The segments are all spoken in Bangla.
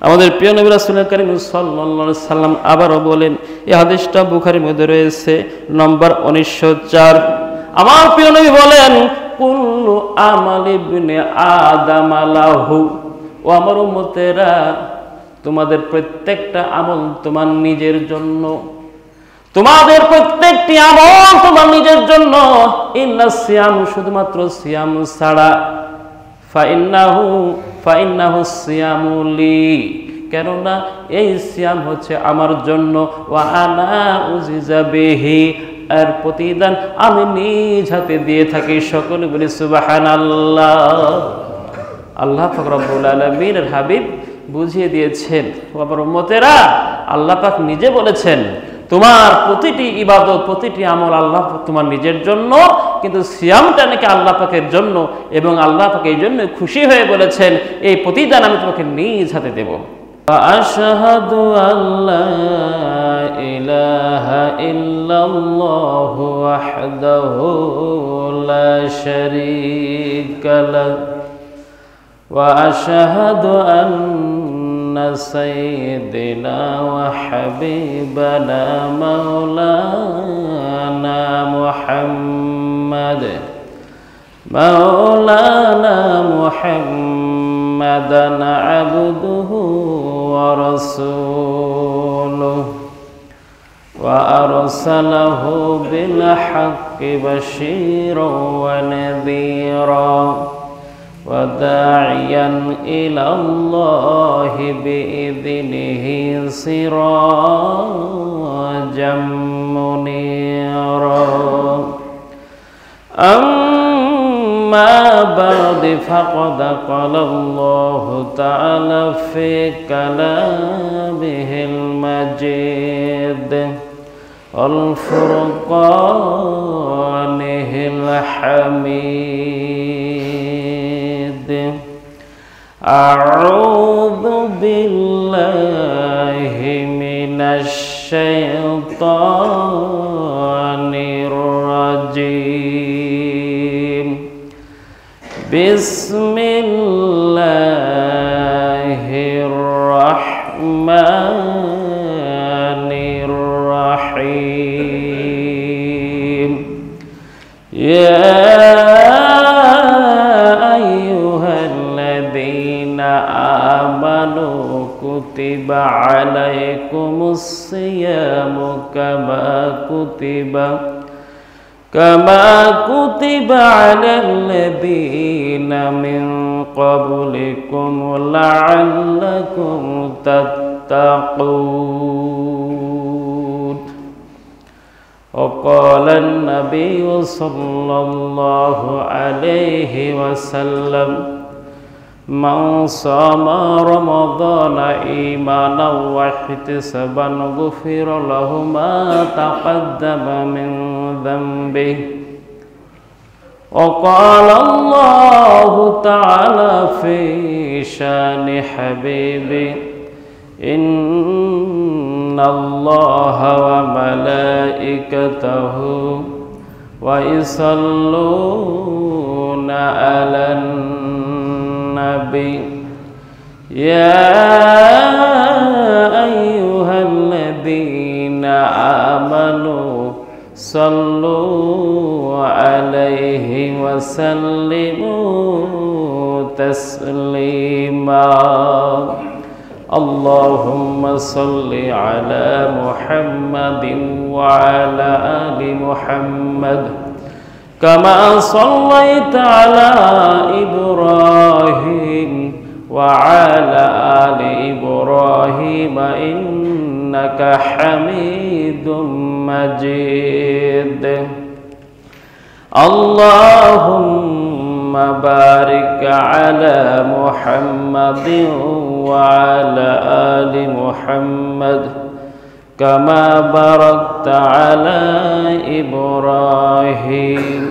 আমাদের প্রিয় নবী রাসূল কারীম সাল্লাল্লাহু আলাইহি সাল্লাম আবারও বলেন, এই হাদিসটা বুখারীর মধ্যে রয়েছে নম্বর 1904। আমার প্রিয় নবী বলেন, কুল্লু আমাল ইবনে আদম লাহু, ও আমার উম্মতেরা, তোমাদের প্রত্যেকটা আমল তোমার নিজের জন্য, তোমাদের প্রত্যেকটি আমল তোমার নিজের জন্য, ইল্লা সিয়াম, শুধুমাত্র সিয়াম ছাড়া, ফাইন্নাহু সিয়ামু লি, কেননা এই সিয়াম হচ্ছে আমার জন্য, ওয়া আনা উজিজা বিহি, আর প্রতিদান আমি নিজ হাতে দিয়ে থাকি। সকলে বলি সুবহানাল্লাহ। আল্লাহ পাক রব্বুল আলামিনের হাবিব বুঝিয়ে দিয়েছেন, আমার উম্মতেরা, আল্লাহ পাক নিজে বলেছেন তোমার প্রতিটি ইবাদত, প্রতিটি আমল আল্লাহ তোমার নিজের জন্য, কিন্তু সিয়ামটা নাকি আল্লাহ পাকের জন্য, এবং আল্লাহ পাক এই জন্য খুশি হয়ে বলেছেন এই প্রতিদান আমি তোমাকে নিজ হাতে দেব। আশহাদু আল্লা ইলাহা ইল্লাল্লাহু ওয়াহদাহু লা শারীকা লাহু ওয়া আশহাদু আন্না সাইয়্যিদানা ওয়া হাবিবানা মাওলানা মুহাম্মাদান আবদুহু ওয়া রাসূলুহু ওয়া আরসালাহু বিল হাক্কি বাশীরান ওয়া নাযীরা وداعيا إلى الله بإذنه سراجا منيرا أما بعد فقد قال الله تعالى في كلامه المجيد والفرقانه الحميد أعوذ بالله من الشيطان الرجيم بسم الله الرحمن الرحيم يا كتب عليكم الصيام كما كتب على الذين من قبلكم لعلكم تتقون وقال النبي صلى الله عليه وسلم من صام رمضان إيمانا واحتسابا غفر له ما تقدم من ذنبه وقال الله تعالى في شان حبيبه إن الله وملائكته ويصلون على النبي يا أيها الذين آمنوا صلوا عليه وسلموا تسليما اللهم صل على محمد وعلى آل محمد كما صليت على إبراهيم وعلى آل إبراهيم إنك حميد مجيد اللهم بارك على محمد وعلى آل محمد كما باركت على إبراهيم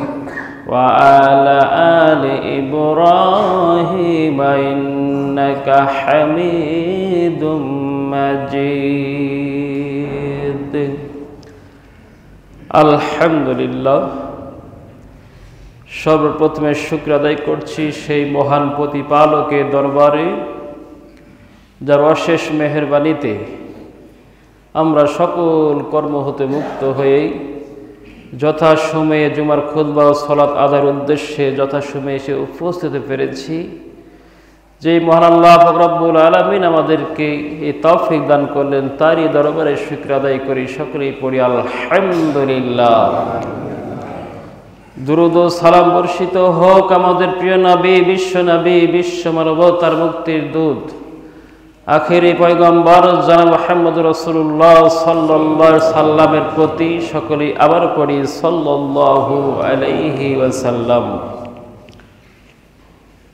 وعلى آل إبراهيم إنك حميد مجيد الحمد لله সর্বপ্রথমে শুকর আদায় করছি সেই মহান প্রতিপালকের দরবারে যার অশেষ মেহেরবানিতে আমরা সকল কর্ম হতে মুক্ত হয়ে যথাসময়ে জুমার খুতবা ও সালাত আদায়ের উদ্দেশ্যে যথাসময়ে এসে উপস্থিত পেরেছি। যে মহান আল্লাহ পাক রব্বুল আলামিন আমাদেরকে এই তৌফিক দান করলেন, তারই দরবারে শুকর আদায় করি। সকলেই পড়ি আলহামদুলিল্লাহ। দুরূদ ও সালাম বর্ষিত হোক আমাদের প্রিয় নবী, বিশ্ব নবী, বিশ্ব মানবতার মুক্তির দূত, আখিরি পয়গম্বর জনাব মুহাম্মদ রাসূলুল্লাহ সাল্লাল্লাহু আলাইহি সাল্লামের প্রতি। সকলেই আবার পড়ি সাল্লাল্লাহু আলাইহি ওয়াসাল্লাম।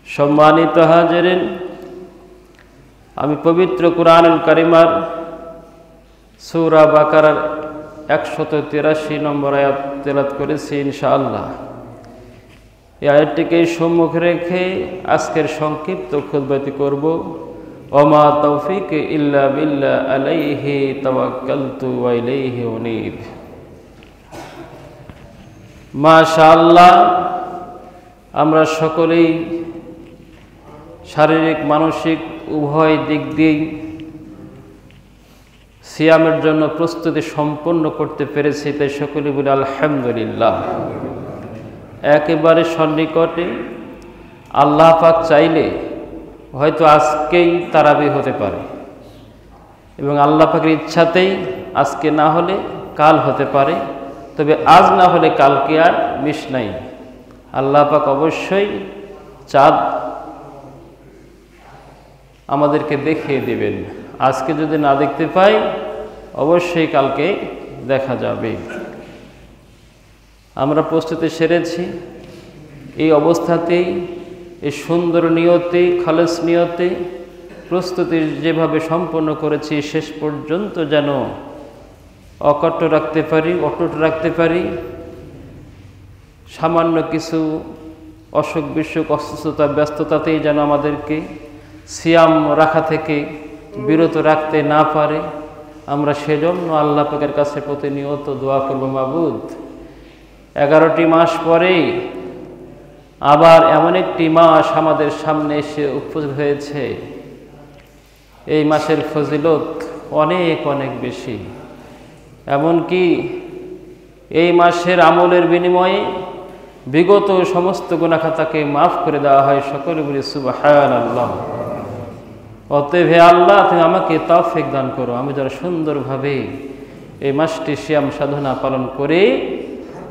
সম্মানিত হাজিরিন, আমি পবিত্র কুরআনুল কারীমের সূরা বাকারার 183 নম্বর আয়াত তেলাওয়াত করেছি ইনশাআল্লাহ। এই আয়াতটিকে সম্মুখে রেখে আজকের সংক্ষিপ্ত খুতবাটি করব। ওমা তৌফিক ইল্লা বিল্লাহ আলাইহি তাওয়াক্কালতু ওয়া ইলাইহি উনীব। মাশাআল্লাহ, আমরা সকলেই শারীরিক মানসিক উভয় দিক দিয়েই সিয়ামের জন্য প্রস্তুতি সম্পন্ন করতে পেরেছি, তাই সকলেই বলি আলহামদুলিল্লাহ। একেবারে সন্নিকটে আল্লাহ পাক চাইলে হয়তো আজকেই তারাবি হতে পারে, এবং আল্লাহ পাকের ইচ্ছাতেই আজকে না হলে কাল হতে পারে। তবে আজ না হলে কালকে আর মিস নাই। আল্লাহ পাক অবশ্যই চাঁদ আমাদেরকে দেখিয়ে দেবেন। আজকে যদি না দেখতে পাই, অবশ্যই কালকে দেখা যাবে। আমরা প্রস্তুতি সেরেছি। এই অবস্থাতেই, এই সুন্দর নিয়তে, খালেস নিয়তে প্রস্তুতি যেভাবে সম্পন্ন করেছি, শেষ পর্যন্ত যেন অকট্ট রাখতে পারি, অটুট রাখতে পারি। সামান্য কিছু অসুখ বিসুখ, অসুস্থতা, ব্যস্ততাতেই যেন আমাদেরকে সিয়াম রাখা থেকে বিরত রাখতে না পারে। আমরা সেজন্য আল্লাহ পাকের কাছে প্রতিনিয়ত দোয়া করব, মাবুদ 11টি মাস পরেই আবার এমন একটি মাস আমাদের সামনে এসে উপস্থিত হয়েছে। এই মাসের ফজিলত অনেক অনেক বেশি। এমনকি এই মাসের আমলের বিনিময়ে বিগত সমস্ত গুনাহ খাতাকে মাফ করে দেওয়া হয়। সকলে বলি সুবহানাল্লাহ। অতএব হে আল্লাহ, তুমি আমাকে তৌফিক দান করো, আমি যেন সুন্দরভাবে এই মাসটি সিয়াম সাধনা পালন করে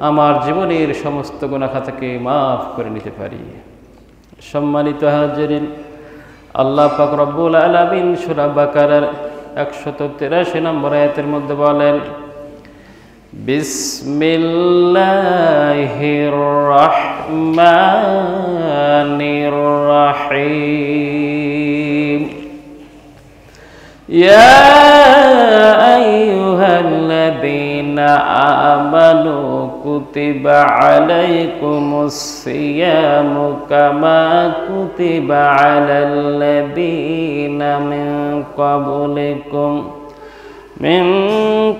আমার জীবনের সমস্ত গুনাহ খাতাকে মাফ করে নিতে পারি। সম্মানিত হাজিরিন, আল্লাহ পাক রব্বুল আলামিন সূরা বাকারার 183 নম্বর আয়াতের মধ্যে বলেন, বিসমিল্লাহির রাহমানির রাহিম। ইয়া আইয়ুহাল্লাযীনা আমানু কুতিবা আলাইকুমুস সিয়ামু কামা কুতিবা আলাল্লাযীনা মিন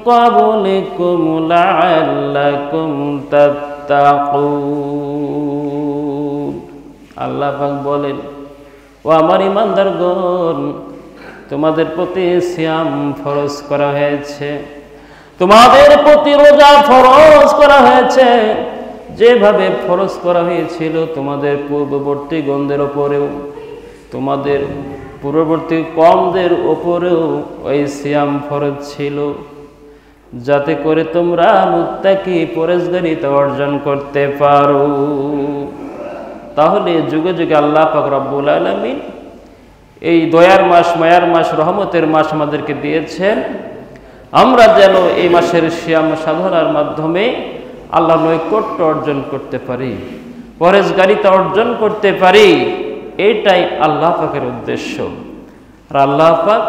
ক্বাবলিকুম লাআল্লাকুম তাত্তাকুন। আল্লাহ পাক বলেন, ও আমার ঈমানদারগণ, তোমাদের প্রতি সিয়াম ফরজ করা হয়েছে, তোমাদের প্রতি রোজা ফরজ করা হয়েছে, যেভাবে ফরজ করা হয়েছিল তোমাদের পূর্ববর্তী গণদের ওপরেও, তোমাদের পূর্ববর্তী কওমদের ওপরেও ওই সিয়াম ফরজ ছিল, যাতে করে তোমরা মুত্তাকি পরেজগারিতা অর্জন করতে পারো। তাহলে যুগে যুগে আল্লাহ পাক রব্বুল আলামিন এই দয়ার মাস, মায়ার মাস, রহমতের মাস আমাদেরকে দিয়েছেন, আমরা যেন এই মাসের সিয়াম সাধনার মাধ্যমে আল্লাহ নৈকট্য অর্জন করতে পারি, পরেজগারিতা অর্জন করতে পারি। এটাই আল্লাহ পাকের উদ্দেশ্য। আর আল্লাহ পাক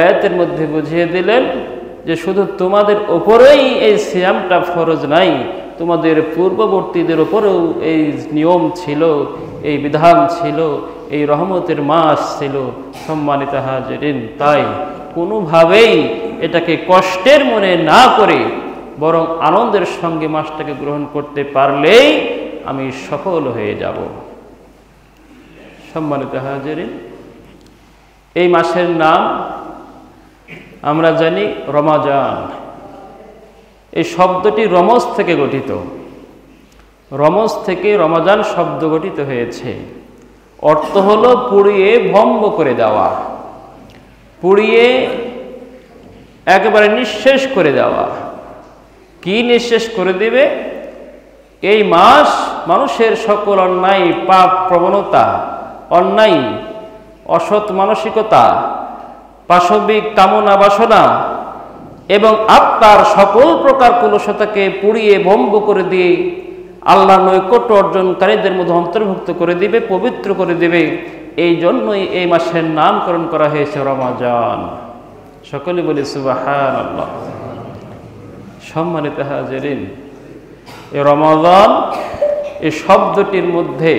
আয়াতের মধ্যে বুঝিয়ে দিলেন যে শুধু তোমাদের ওপরেই এই সিয়ামটা ফরজ নাই, তোমাদের পূর্ববর্তীদের ওপরেও এই নিয়ম ছিল, এই বিধান ছিল, এই রহমতের মাস ছিল। সম্মানিত হাজিরিন, তাই কোনোভাবেই এটাকে কষ্টের মনে না করে বরং আনন্দের সঙ্গে মাসটাকে গ্রহণ করতে পারলেই আমি সফল হয়ে যাব। সম্মানিত হাজিরিন, এই মাসের নাম আমরা জানি রমাজান। এই শব্দটি রমজ থেকে গঠিত, রমজ থেকে রমাজান শব্দ গঠিত হয়েছে। অর্থ হলো পুড়িয়ে ভম্ব করে দেওয়া, পুড়িয়ে একেবারে নিঃশেষ করে দেওয়া। কি নিঃশেষ করে দেবে? এই মাস মানুষের সকল অন্যায়, পাপ প্রবণতা, অন্যায় অসৎ মানসিকতা, পাশবিক কামনা বাসনা এবং আত্মার সকল প্রকার কলুষতাকে পুড়িয়ে ভম্ব করে দিয়ে আল্লাহ নৈকট্য অর্জনকারীদের মধ্যে অন্তর্ভুক্ত করে দিবে, পবিত্র করে দিবে। এই জন্যই এই মাসের নামকরণ করা হয়েছে রমাজান। সকলে বলি সুবহানাল্লাহ। সম্মানিত হাজিরিন, এই রমাজান এই শব্দটির মধ্যে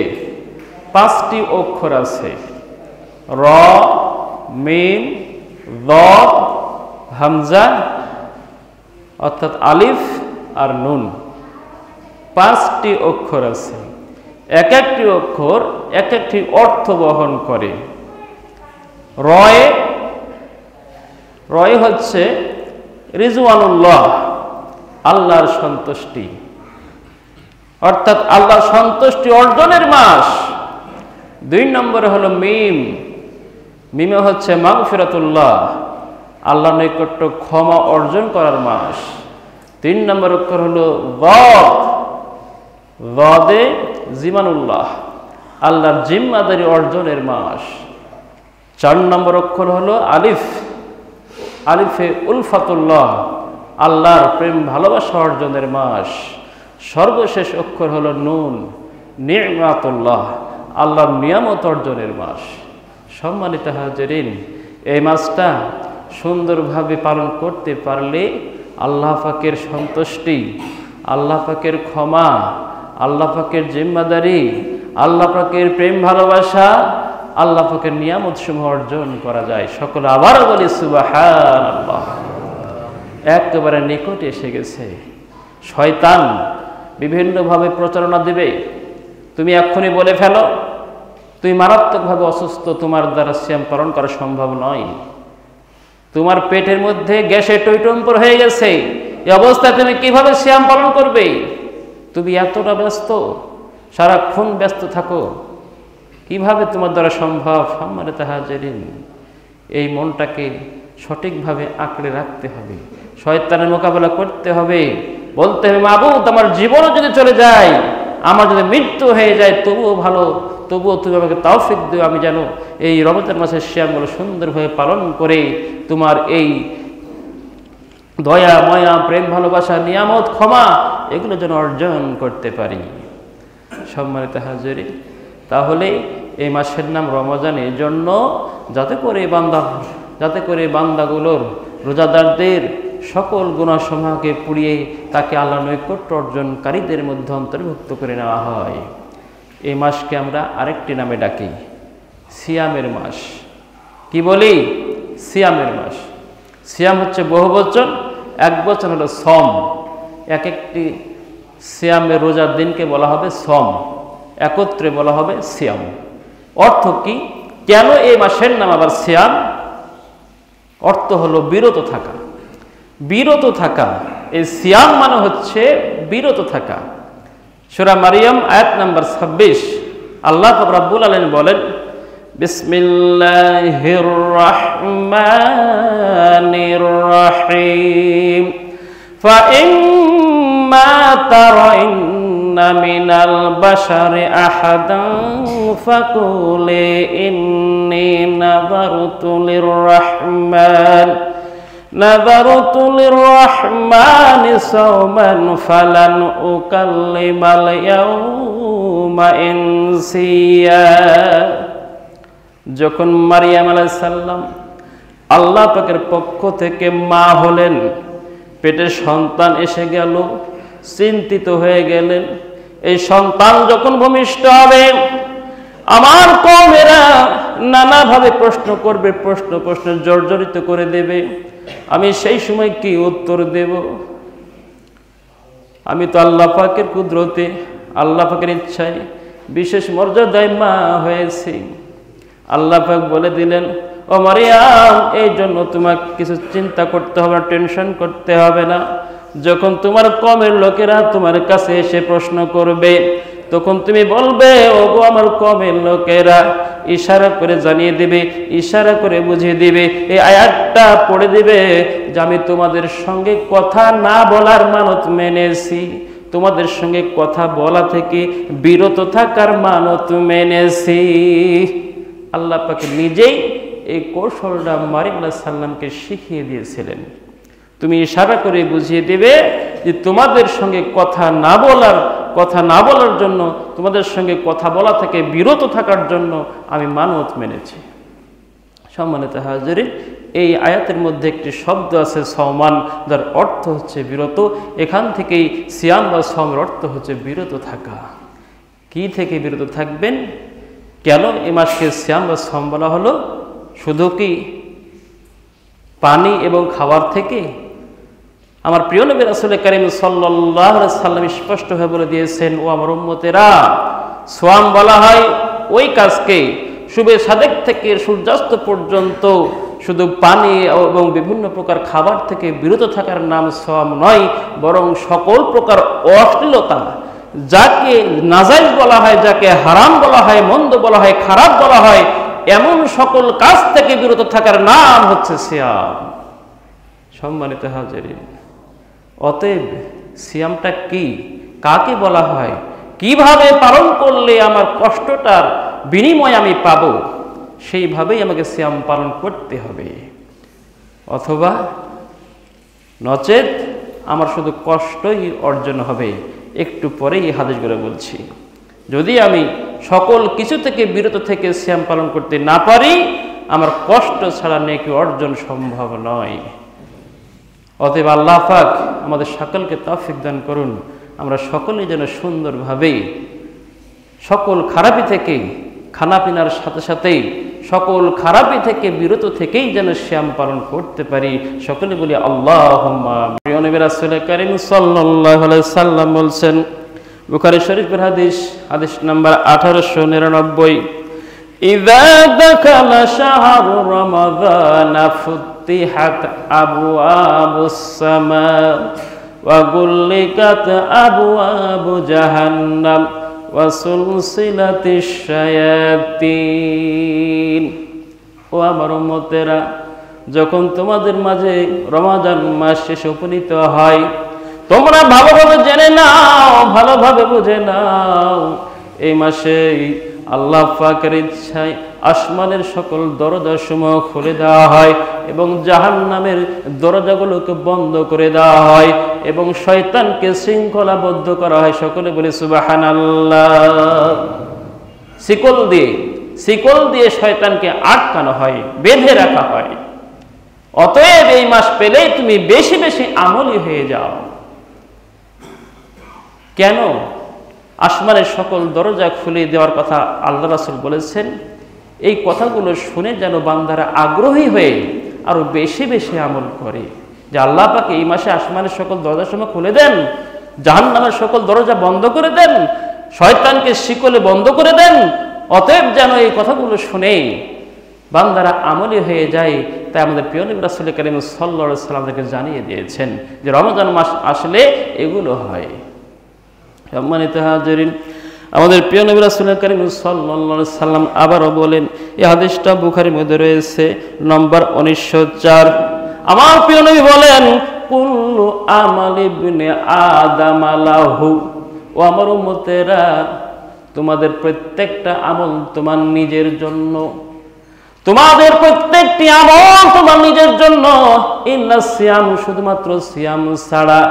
5টি অক্ষর আছে। র, মিম, দাদ, হামজা অর্থাৎ আলিফ আর নুন। 5টি অক্ষর আছে। এক একটি অক্ষর এক একটি অর্থ বহন করে। রয় হচ্ছে রিজওয়ানুল্লাহ, আল্লাহর সন্তুষ্টি, অর্থাৎ আল্লাহর সন্তুষ্টি অর্জনের মাস। 2 নম্বরে হলো মিম, মিমে হচ্ছে মাগফিরাতুল্লাহ, আল্লাহ নৈকট্য ক্ষমা অর্জন করার মাস। 3 নম্বর অক্ষর হলো দাদ, দাদে জিমানুল্লাহ, আল্লাহর জিম্মাদারি অর্জনের মাস। 4 নম্বর অক্ষর হলো আলিফ, আলিফে উলফাতুল্লাহ, আল্লাহর প্রেম ভালোবাসা অর্জনের মাস। সর্বশেষ অক্ষর হলো নুন, নি'মাতুল্লাহ, আল্লাহর নিয়ামত অর্জনের মাস। সম্মানিত হাজিরিন, এই মাসটা সুন্দরভাবে পালন করতে পারলে আল্লাহ পাকের সন্তুষ্টি, আল্লাহ পাকের ক্ষমা, আল্লাহ পাকের জিম্মাদারি, আল্লাহ পাকের প্রেম ভালোবাসা, আল্লাহ পাকের নিয়ামত সমূহ অর্জন করা যায়। সকলে আবারও বলি সুবহানাল্লাহ। একেবারে নিকটে এসে গেছে। শয়তান বিভিন্নভাবে প্রচারণা দিবে। তুমি এক্ষুনি বলে ফেলো তুমি মারাত্মকভাবে অসুস্থ, তোমার দ্বারা সিয়াম পালন করা সম্ভব নয়, তোমার পেটের মধ্যে গ্যাসে টইটম্বর হয়ে গেছে, এই অবস্থায় তুমি কিভাবে সিয়াম পালন করবে? তুমি এতটা ব্যস্ত, সারাক্ষণ ব্যস্ত থাকো, কিভাবে তোমার দ্বারা সম্ভব? সম্মানিত হাজিরিন, এই মনটাকে সঠিকভাবে আঁকড়ে রাখতে হবে, শয়তানের মোকাবেলা করতে হবে, বলতে হবে মাবুদ আমার জীবনও যদি চলে যায়, আমার যদি মৃত্যু হয়ে যায় তবুও ভালো, তবুও তুমি আমাকে তৌফিক দিও, আমি যেন এই রমজান মাসের সিয়ামগুলো সুন্দরভাবে পালন করে তোমার এই দয়া ময়া প্রেম ভালোবাসা নিয়ামত ক্ষমা এগুলো যেন অর্জন করতে পারি। সম্মানিত হাজিরিন, তাহলে এই মাসের নাম রমজান এই জন্য যাতে করে বান্দাগুলোর, রোজাদারদের সকল গুনাহসমূহকে পুড়িয়ে তাকে আল্লাহ নৈকট্য অর্জনকারীদের মধ্যে অন্তর্ভুক্ত করে নেওয়া হয়। এই মাসকে আমরা আরেকটি নামে ডাকি, সিয়ামের মাস। কি বলি? সিয়ামের মাস। সিয়াম হচ্ছে বহুবচন, একবচন হলো সম। এক একটি সিয়ামের রোজার দিনকে বলা হবে সম, একত্রে বলা হবে সিয়াম। অর্থ কি? কেন এই মাসের নাম আবার সিয়াম? অর্থ হলো বিরত থাকা, বিরত থাকা। এই সিয়াম মানে হচ্ছে বিরত থাকা। সূরা মারিয়াম আয়াত নাম্বার 26 আল্লাহ রাব্বুল আলামিন বলেন, বিসমিল্লাহির রাহমানির রাহিম, ফাইম্মা তারাইন্না মিনাল বাশারি আহাদান ফাকুলি ইন্নী নাযারতু লিররহমানি সাওমান ফালান উকাল্লিমাল ইয়াওমা ইনসিয়া। যখন মারিয়াম আলাইহিস সালাম আল্লাহ পাকের পক্ষ থেকে মা হলেন, পেটে সন্তান এসে গেল, চিন্তিত হয়ে গেলেন। এই সন্তান যখন ভূমিষ্ঠ হবে, আমার কওমেরা নানাভাবে প্রশ্ন করবে, প্রশ্নে জর্জরিত করে দেবে। আমি সেই সময় কি উত্তর দেব? আমি তো আল্লাহ পাকের কুদরতে, আল্লাহ পাকের ইচ্ছায় বিশেষ মর্যাদায় মা হয়েছি। আল্লাহ পাক বলে দিলেন, ও মারিয়াম, এই জন্য তোমাকে কিছু চিন্তা করতে হবে না, টেনশন করতে হবে না। যখন তোমার কওমের লোকেরা তোমার কাছে এসে প্রশ্ন করবে, তখন তুমি বলবে, ওগো আমার কওমের লোকেরা, ইশারা করে জানিয়ে দিবে, ইশারা করে বুঝিয়ে দিবে, এই আয়াতটা পড়ে দিবে যে আমি তোমাদের সঙ্গে কথা না বলার মানত মেনেছি, তোমাদের সঙ্গে কথা বলা থেকে বিরত থাকার মানত মেনেছি। আল্লাহ পাক নিজেই এই কৌশলটা মারিয়াম আলাইহিস সালামকে শিখিয়ে দিয়েছিলেন। তুমি ইশারা করে বুঝিয়ে দেবে যে তোমাদের সঙ্গে কথা না বলার জন্য, তোমাদের সঙ্গে কথা বলা থেকে বিরত থাকার জন্য আমি মানত মেনেছি। সম্মানিত হাজিরিন, এই আয়াতের মধ্যে একটি শব্দ আছে সওমান, যার অর্থ হচ্ছে বিরত। এখান থেকেই সিয়াম বা সওমের অর্থ হচ্ছে বিরত থাকা। কি থেকে বিরত থাকবেন? কেন এই মাসকে সিয়াম বা সওম বলা হলো? শুধু কি পানি এবং খাবার থেকে? আমার প্রিয় নবী রাসূল কারীম সাল্লাল্লাহু আলাইহি সাল্লাম স্পষ্ট হয়ে বলে দিয়েছেন, ও আমার উম্মতেরা, সিয়াম বলা হয় ওই কাজকে শুভে সাদেক থেকে সূর্যাস্ত পর্যন্ত শুধু পানি এবং বিভিন্ন প্রকার খাবার থেকে বিরত থাকার নাম সিয়াম নয়, বরং সকল প্রকার অশ্লীলতা, যাকে নাজাইজ বলা হয়, যাকে হারাম বলা হয়, মন্দ বলা হয়, খারাপ বলা হয়, এমন সকল কাজ থেকে বিরত থাকার নাম হচ্ছে সিয়াম। সম্মানিত হাজিরিন, অতএব সিয়ামটা কি, কাকে বলা হয়, কিভাবে পালন করলে আমার কষ্টটার বিনিময় আমি পাব, সেইভাবেই আমাকে সিয়াম পালন করতে হবে। অথবা নচেত আমার শুধু কষ্টই অর্জন হবে। একটু পরেই এই হাদিসগুলো বলছি। যদি আমি সকল কিছু থেকে বিরত থেকে সিয়াম পালন করতে না পারি, আমার কষ্ট ছাড়া নেকি অর্জন সম্ভব নয়। অতএব আল্লাহ পাক আমাদের সকলকে তৌফিক দান করুন, আমরা সকলেই যেন সুন্দরভাবে সকল খারাপি থেকে, খানাপিনার সাথে সাথেই সকল খারাপি থেকে বিরত থেকেই যেন সিয়াম পালন করতে পারি। সকলে বলি আল্লাহুম্মা। প্রিয় নবী রাসূল কারীম সাল্লাল্লাহু আলাইহি সাল্লাম বলছেন, বুখারী শরীফের হাদিস নাম্বার 1899, ইযা দাখালা শাহরু রমাদান ফুতিহাত আবওয়াবুস সামা ওয়া গুল্লিকাত আবওয়াবু জাহান্নাম ওয়া সুলসিলাতিশ শায়াতিন। ও আমার উম্মতেরা, যখন তোমাদের মাঝে রমাদান মাস শেষে উপনীত হয়, তোমরা ভালোভাবে জেনে নাও, ভালোভাবে বুঝে নাও, এই মাসে আল্লাহ পাকের ইচ্ছায় আসমানের সকল দরজাসমূহ খুলে দেওয়া হয় এবং জাহান্নামের দরজাগুলোকে বন্ধ করে দেওয়া হয় এবং শয়তানকে শৃঙ্খলাবদ্ধ করা হয়। সকলে বলে সুবহানাল্লাহ। শিকল দিয়ে শয়তানকে আটকানো হয়, বেঁধে রাখা হয়। অতএব এই মাস পেলেই তুমি বেশি বেশি আমলি হয়ে যাও। কেন? আসমানের সকল দরজা খুলে দেওয়ার কথা আল্লাহ রাসূল বলেছেন। এই কথাগুলো শুনে যেন বান্দারা আগ্রহী হয়ে আরো বেশি বেশি আমল করে, যে আল্লাহ পাক এই মাসে আসমানের সকল দরজাসমূহ খুলে দেন, জাহান্নামের সকল দরজা বন্ধ করে দেন, শয়তানকে শিকলে বন্ধ করে দেন। অতএব যেন এই কথাগুলো শুনে বান্দারা আমলি হয়ে যায়। তাই আমাদের প্রিয় নবী রাসূল কারীম সাল্লাল্লাহু আলাইহি ওয়াসাল্লাম আমাদেরকে জানিয়ে দিয়েছেন যে রমজান মাস আসলে এগুলো হয়। সম্মানিত হাজিরিন, আমাদের প্রিয় নবী রাসূল কারীম সাল্লাল্লাহু আলাইহি ওয়াসাল্লাম আবারও বলেন, এই হাদিসটা বুখারীর মধ্যে রয়েছে নম্বর 1904। আমার প্রিয় নবী বলেন, কুল্লু আমালি ইবনে আদম লাহু। ও আমার উম্মতেরা, তোমাদের প্রত্যেকটা আমল তোমার নিজের জন্য, তোমাদের প্রত্যেকটি আমল তোমার নিজের জন্য। ইল্লা সিয়াম, শুধুমাত্র সিয়াম ছাড়া।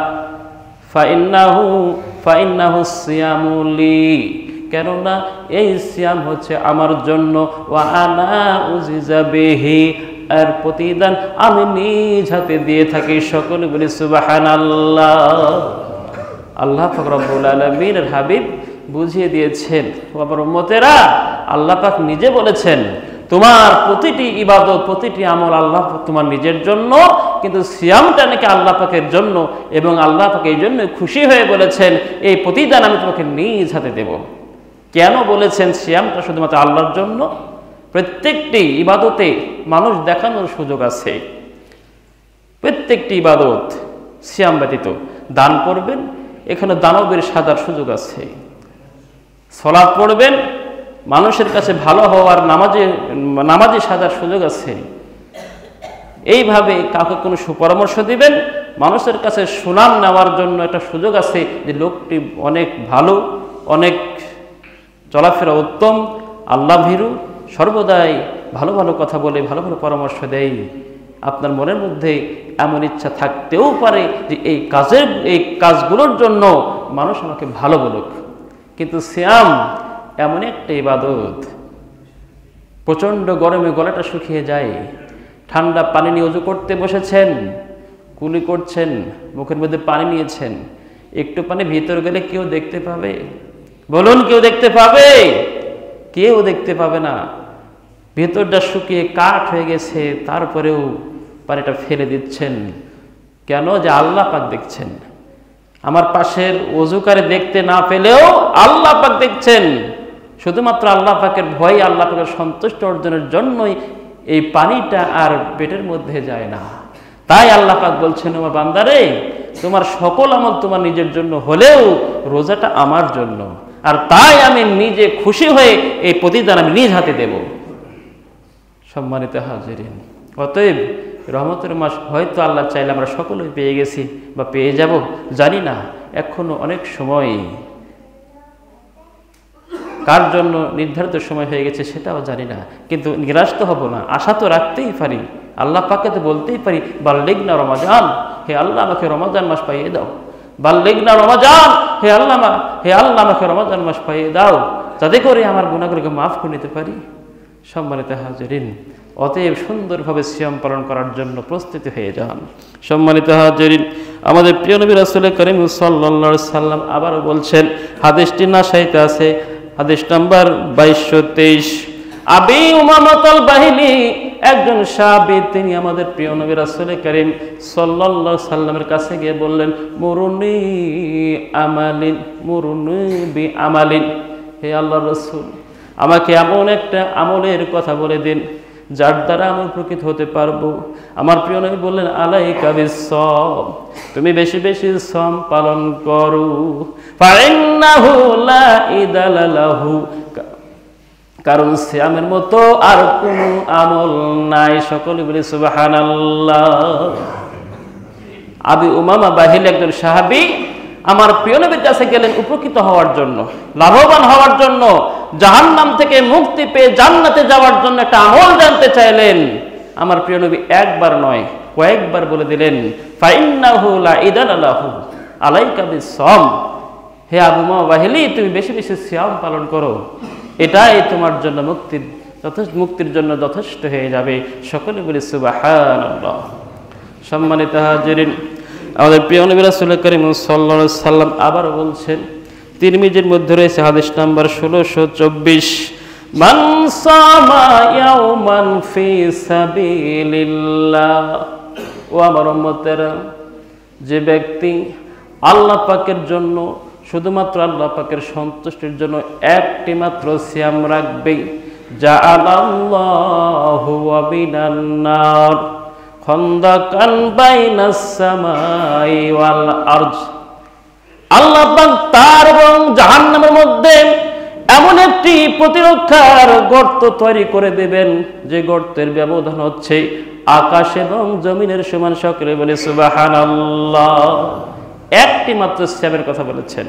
ফাইন্নাহু সিয়ামু লি, কেননা এই সিয়াম হচ্ছে আমার জন্য। ওয়া আনা উজিজা বিহি, আর প্রতিদান আমি নিজ হাতে দিয়ে থাকি। সকলে বলি সুবহানাল্লাহ। আল্লাহ পাক রব্বুল আলামিনের হাবিব বুঝিয়ে দিয়েছেন, ও আমার উম্মতেরা, আল্লাহ পাক নিজে বলেছেন তোমার প্রতিটি ইবাদত, প্রতিটি আমল আল্লাহ তোমার নিজের জন্য, কিন্তু সিয়ামটা নাকি আল্লাহ পাকের জন্য, এবং আল্লাহ পাক এই জন্য খুশি হয়ে বলেছেন এই প্রতিদান আমি তোমাকে নিজ হাতে দেব। কেন বলেছেন সিয়ামটা শুধুমাত্র আল্লাহর জন্য? প্রত্যেকটি ইবাদতে মানুষ দেখানোর সুযোগ আছে। প্রত্যেকটি ইবাদত সিয়াম ব্যতীত, দান করবেন, এখানে দানবের সাজার সুযোগ আছে। সালাত পড়বেন, মানুষের কাছে ভালো হওয়ার নামাজি সাজার সুযোগ আছে। এইভাবে কাউকে কোনো সুপরামর্শ দিবেন, মানুষের কাছে সুনাম নেওয়ার জন্য একটা সুযোগ আছে যে লোকটি অনেক ভালো, অনেক চলাফেরা উত্তম, আল্লাহ ভীরু, সর্বদাই ভালো ভালো কথা বলে ভালো ভালো পরামর্শ দেয়। আপনার মনের মধ্যে এমন ইচ্ছা থাকতেও পারে যে এই কাজগুলোর জন্য মানুষ আমাকে ভালো বলুক। কিন্তু সিয়াম এমন একটা ইবাদত, প্রচণ্ড গরমে গলাটা শুকিয়ে যায়, ঠান্ডা পানি নিয়ে ওযু করতে বসেছেন, কুলি করছেন, মুখের মধ্যে পানি নিয়েছেন, একটু পানি ভিতর গেলে কেউ দেখতে পাবে? বলুন, কেউ দেখতে পাবে? কেউ দেখতে পাবে না। ভেতরটা শুকিয়ে কাঠ হয়ে গেছে, তারপরেও পানিটা ফেলে দিচ্ছেন কেন? যে আল্লাহ পাক দেখছেন। আমার পাশের ওযুকারে দেখতে না পেলেও আল্লাহ পাক দেখছেন। শুধুমাত্র আল্লাহ পাকের ভয়, আল্লাহ পাকের সন্তুষ্ট অর্জনের জন্যই এই পানিটা আর পেটের মধ্যে যায় না। তাই আল্লাহ পাক বলছেন, আমার বান্দারে, তোমার সকল আমল তোমার নিজের জন্য হলেও রোজাটা আমার জন্য, আর তাই আমি নিজে খুশি হয়ে এই প্রতিদান আমি নিজ হাতে দেব। সম্মানিত হাজিরিন, অতএব রহমতের মাস হয়তো আল্লাহ চাইলে আমরা সকলেই পেয়ে গেছি বা পেয়ে যাব, জানি না। এখনো অনেক সময়, কার জন্য নির্ধারিত সময় হয়ে গেছে সেটাও জানি না, কিন্তু নিরাশ তো হব না, আশা তো রাখতেই পারি। আল্লাহ পাককে তো বলতেই পারি, বাল্লিগনা রমাজান, হে আল্লাহ আমাকে রমাজান মাস পাইয়ে দাও। বাল্লিগনা রমাজান, হে আল্লাহ আমাকে রমাজান মাস পাইয়ে দাও, যাতে করে আমার গুনাহগুলোকে মাফ করে নিতে পারি। সম্মানিত হাজিরিন, অতএব সুন্দরভাবে সিয়াম পালন করার জন্য প্রস্তুতি হয়ে যান। সম্মানিত হাজিরিন, আমাদের প্রিয় নবী রাসূল করিম সাল্লাল্লাহু আলাইহি সাল্লাম আবারও বলছেন, হাদিসটি নাসাইতে আছে, হাদিস নাম্বার 2223। আবি উমামাতুল বাহিলি, একজন সাহাবী, তিনি আমাদের প্রিয় নবী রাসূল করিম সাল্লাল্লাহু আলাইহি সাল্লামের কাছে গিয়ে বললেন, মুরুনি বি আমালিন, হে আল্লাহর রাসূল, আমাকে এমন একটা আমলের কথা বলে দিন যার দ্বারা আমি উপকৃত হতে পারবো। আমার প্রিয় নবী বললেন, আলাইকা বিসসাম, তুমি বেশি বেশি সাম পালন করো। ফাইন্নাহু লা ইদালা লাহু, কারণ সিয়ামের মতো আর কোনো আমল নাই। সকলে বলি সুবহানাল্লাহ। আবি উমামা বাহিল একজন সাহাবী আমার প্রিয় নবীর কাছে গেলেন উপকৃত হওয়ার জন্য, লাভবান হওয়ার জন্য, জাহান্নাম থেকে মুক্তি পেয়ে জান্নাতে যাওয়ার জন্য একটা আমল জানতে চাইলেন। আমার প্রিয় নবী একবার নয় কয়েকবার বলে দিলেন, ফাইন্নাহু লা ইদালা লাহু আলাইকা বিসসাম, হে আবু উমামা বাহিলি, তুমি বেশি বেশি সিয়াম পালন করো, এটাই তোমার জন্য মুক্তির জন্য যথেষ্ট হয়ে যাবে। সকলে বলি সুবহানাল্লাহ। সম্মানিত হাজিরিন, আমাদের প্রিয় নবী রাসূল করিম সাল্লাল্লাহু আলাইহি সাল্লাম আবার বলছেন, তিরমিজির মধ্যে রয়েছে হাদিস নাম্বার 1624, মান সামা ইয়াওমান ফি সাবিলিল্লাহ, ও আমার উম্মতেরা, যে ব্যক্তি আল্লাহ পাকের জন্য, শুধুমাত্র আল্লাহ পাকের সন্তুষ্টির জন্য একটি মাত্র সিয়াম রাখবে, জাআলাল্লাহু ওয়া বিনান নার খন্দাকান বাইনাস সামাই ওয়াল আরজ, আল্লাহ পাক তার এবং জাহান্নামের মধ্যে এমন একটি প্রতিরক্ষার গর্ত তৈরি করে দেবেন, যে গর্তের ব্যবধান হচ্ছে আকাশ এবং জমিনের সমান। সকলে বলে সুবহানাল্লাহ। একটি মাত্র সিয়ামের কথা বলেছেন,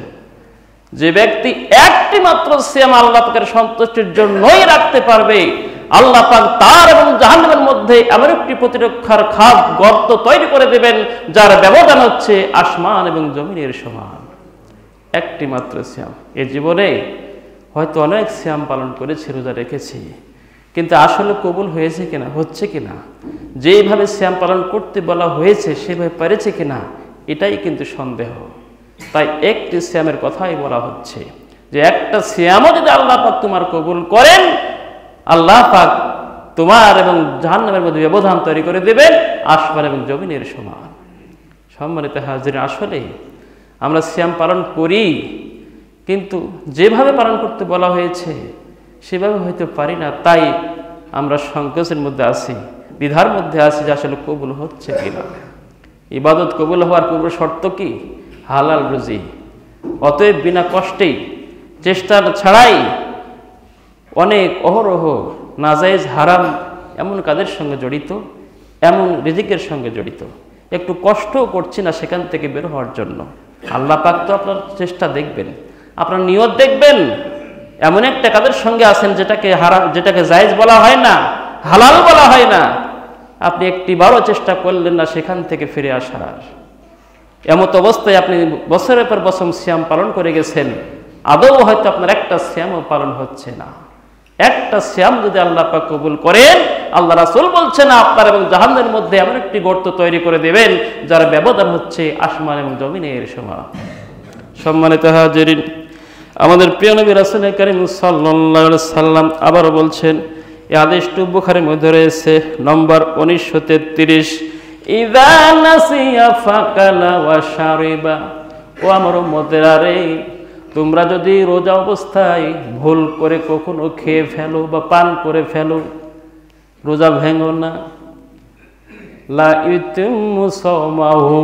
যে ব্যক্তি একটি মাত্র সিয়াম আল্লাহ পাকের সন্তুষ্টির জন্যই রাখতে পারবে, আল্লাহ পাক তার এবং জাহান্নামের মধ্যে এমন একটি প্রতিরক্ষার খাদ গর্ত তৈরি করে দেবেন, যার ব্যবধান হচ্ছে আসমান এবং জমিনের সমান। একটি মাত্র সিয়াম। এ জীবনে হয়তো অনেক সিয়াম পালন করেছি, রোজা রেখেছি, কিন্তু আসলে কবুল হয়েছে কিনা, হচ্ছে কিনা, যেইভাবে সিয়াম পালন করতে বলা হয়েছে সেভাবে পেরেছে কিনা, এটাই কিন্তু সন্দেহ। তাই একটি সিয়ামের কথাই বলা হচ্ছে, যে একটা সিয়ামও যদি আল্লাহ পাক তোমার কবুল করেন, আল্লাহ পাক তোমার এবং জাহান্নামের মধ্যে ব্যবধান তৈরি করে দেবেন আসমান এবং জমিনের সমান। সম্মানিত হাজিরিন, আসলে আমরা সিয়াম পালন করি, কিন্তু যেভাবে পালন করতে বলা হয়েছে সেভাবে হয়তো পারি না। তাই আমরা সংকোচের মধ্যে আছি, দ্বিধার মধ্যে আছি যে আসলে কবুল হচ্ছে কিনা। ইবাদত কবুল হওয়ার পূর্ব শর্ত কি? হালাল রুজি। অতএব বিনা কষ্টেই, চেষ্টা ছাড়াই অনেক অহরহ নাজায়েজ হারাম এমন কাজের সঙ্গে জড়িত, এমন রিজিকের সঙ্গে জড়িত, একটু কষ্টও করছি না সেখান থেকে বের হওয়ার জন্য। আল্লাহ পাক তো আপনার চেষ্টা দেখবেন, আপনার নিয়ত দেখবেন। এমন একটা কাজের সঙ্গে আছেন যেটাকে হারাম, যেটাকে জায়েজ বলা হয় না, হালাল বলা হয় না, আপনি একটিবারও চেষ্টা করলেন না সেখান থেকে ফিরে আসার। এমত অবস্থায় আপনি বছরের পর বছর সিয়াম পালন করে গেছেন, আদৌ হয়তো আপনার একটা সিয়ামও পালন হচ্ছে না। একটা সিয়াম যদি আল্লাহ পাক কবুল করেন, আল্লাহ রাসূল বলছেন আপনার এবং জাহান্নামের মধ্যে এমন একটি গর্ত তৈরি করে দেবেন যার ব্যবধান হচ্ছে আসমান এবং জমিনের সমান। সম্মানিত হাজিরিন, আমাদের প্রিয় নবী রাসূল কারীম সাল্লাল্লাহু আলাইহি সাল্লাম আবার বলছেন, এই হাদিসটি বুখারীর মধ্যে রয়েছে, নম্বর 1933, ইযা নাসিয়া ফাকালা ওয়া শারিবা। ও আমার উম্মতেরা রে, তোমরা যদি রোজা অবস্থায় ভুল করে কখনো খেয়ে ফেলো বা পান করে ফেলো, রোজা ভেঙো না। লা ইউতিম্মু সাওমাহু,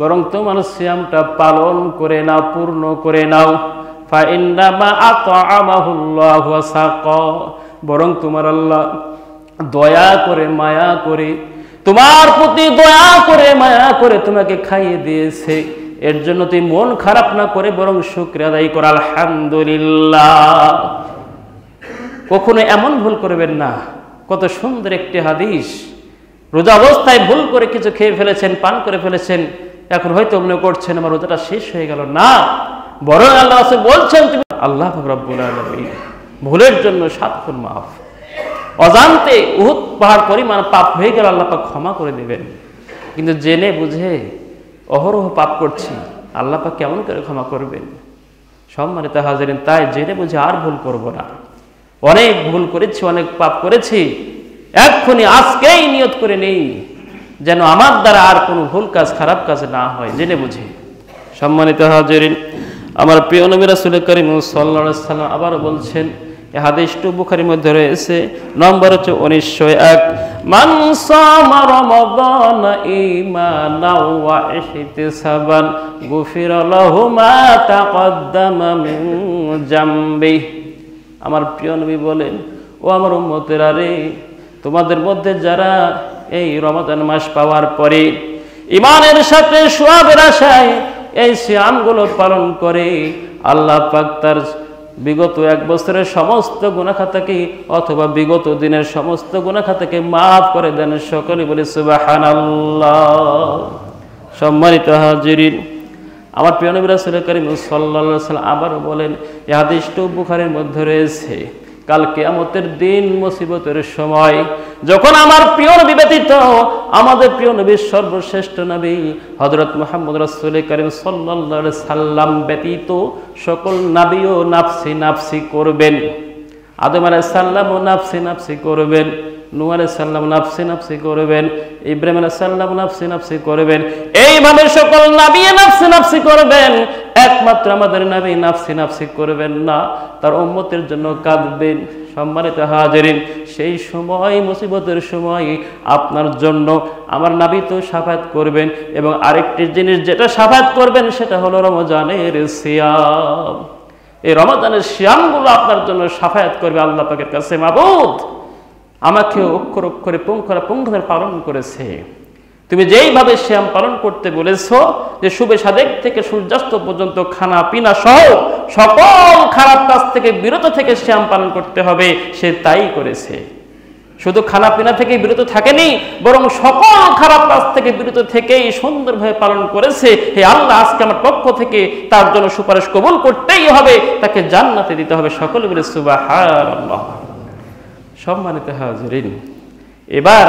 বরং তোমার সিয়ামটা পালন করে নাও, পূর্ণ করে নাও। ফা ইন্নামা আতআমাহুল্লাহু ওয়া সাকা, বরং তোমার আল্লাহ দয়া করে মায়া করে, তোমার প্রতি দয়া করে মায়া করে তোমাকে খাইয়ে দিয়েছে। এর জন্য তুই মন খারাপ না করে বরং শুকরিয়া আদায় কর, আলহামদুলিল্লাহ। কখনো এমন ভুল করবেন না। কত সুন্দর একটি হাদিস। রোজা অবস্থায় ভুল করে কিছু খেয়ে ফেলেছেন, পান করে ফেলেছেন, এখন হয়তো মনে করছেন আমার রোজাটা শেষ হয়ে গেল। না, বরং আল্লাহ বলছেন তুমি আল্লাহ রাব্বুল আলামিন ভুলের জন্য 7 গুণ মাফ। অজান্তে উহুদ পাহাড় পরিমাণ পাপ হয়ে গেল, আল্লাহ পাক ক্ষমা করে দেবেন। কিন্তু জেনে বুঝে অহরহ পাপ করছি, আল্লাহ পাক কেমন করে ক্ষমা করবেন? সম্মানিত হাজিরিন, তাই জেনে বুঝে আর ভুল করব না। অনেক ভুল করেছি, অনেক পাপ করেছি, এক্ষুনি আজকেই নিয়ত করে নেই যেন আমার দ্বারা আর কোনো ভুল কাজ, খারাপ কাজ না হয়, জেনে বুঝে। সম্মানিত হাজিরিন, আমার প্রিয় নবী রাসূল কারীম সাল্লাল্লাহু আলাইহি সাল্লাম আবার বলছেন, এই হাদিসটি বুখারীর মধ্যে রয়েছে, নম্বর হচ্ছে 1901, মান সামা রমাদান ঈমানাও ওয়া ইহতিসাবান গুফিরা লাহু মা তাকদ্দামা মিন জামবি। আমার প্রিয় নবী বলেন, ও আমার উম্মতেরা রে, তোমাদের মধ্যে যারা এই রমাদান মাস পাওয়ার পরে ঈমানের সাথে সওয়াবের আশায় এই সিয়ামগুলো পালন করে, আল্লাহ পাক তার বিগত 1 বছরের সমস্ত গুনাহ খাতাকে অথবা বিগত দিনের সমস্ত গুনাহ খাতাকে মাফ করে দেন। সকলে বলি সুবহানাল্লাহ। সম্মানিত হাজিরিন, আমার প্রিয় নবী রাসূল কারীম সাল্লাল্লাহু আলাইহি ওয়াসাল্লাম আবার বলেন, এই হাদিসটি বুখারীর মধ্যে রয়েছে, কাল কিয়ামতের দিন মুসিবতের সময় যখন আমার প্রিয় নবী ব্যতীত আমাদের প্রিয় নবীর সর্বশ্রেষ্ঠ নবী হযরত মুহাম্মদ রাসূল কারীম সাল্লাল্লাহু আলাইহি সাল্লাম ব্যতীত সকল নবীও নাফসি নাফসি করবেন। আদম আলাইহিস সালামও নাফসি নাফসি করবেন, নূহ আলাইহিস সালাম নাফসি নাফসি করবেন, ইব্রাহিম আলাইহিস সালাম নাফসি নাফসি করবেন। এইভাবে সকল নবী নাফসি নাফসি করবেন, একমাত্র আমাদের নবী নাফসি নাফসি করবেন না, তার উম্মতের জন্য কাঁদবেন। সম্মানিত হাজিরিন, সেই সময় মুসিবতের সময় আপনার জন্য আমার নবী তো শাফায়াত করবেন, এবং আরেকটি জিনিস যেটা শাফায়াত করবেন সেটা হলো রমজানের সিয়াম। এই রমজানের সিয়ামগুলো আপনার জন্য শাফায়াত করবে আল্লাহ পাকের কাছে, মাবুদ আমাকে অক্ষর অক্ষরে পুঙ্খানুপুঙ্খভাবে পালন করেছে। তুমি যেইভাবে সিয়াম পালন করতে বলেছো, যে শুভে সাদেক থেকে সূর্যাস্ত পর্যন্ত খানা পিনা সহ সকল খারাপ কাজ থেকে বিরত থেকে সিয়াম পালন করতে হবে, সে তাই করেছে। শুধু খানা পিনা থেকে বিরত থাকেনি, বরং সকল খারাপ কাজ থেকে বিরত থেকেই সুন্দরভাবে পালন করেছে। হে আল্লাহ, আজকে আমার পক্ষ থেকে তার জন্য সুপারিশ কবুল করতেই হবে, তাকে জান্নাতে দিতে হবে। সকলে বলে সুবহানাল্লাহ। সম্মানিত হাজিরিন, এবার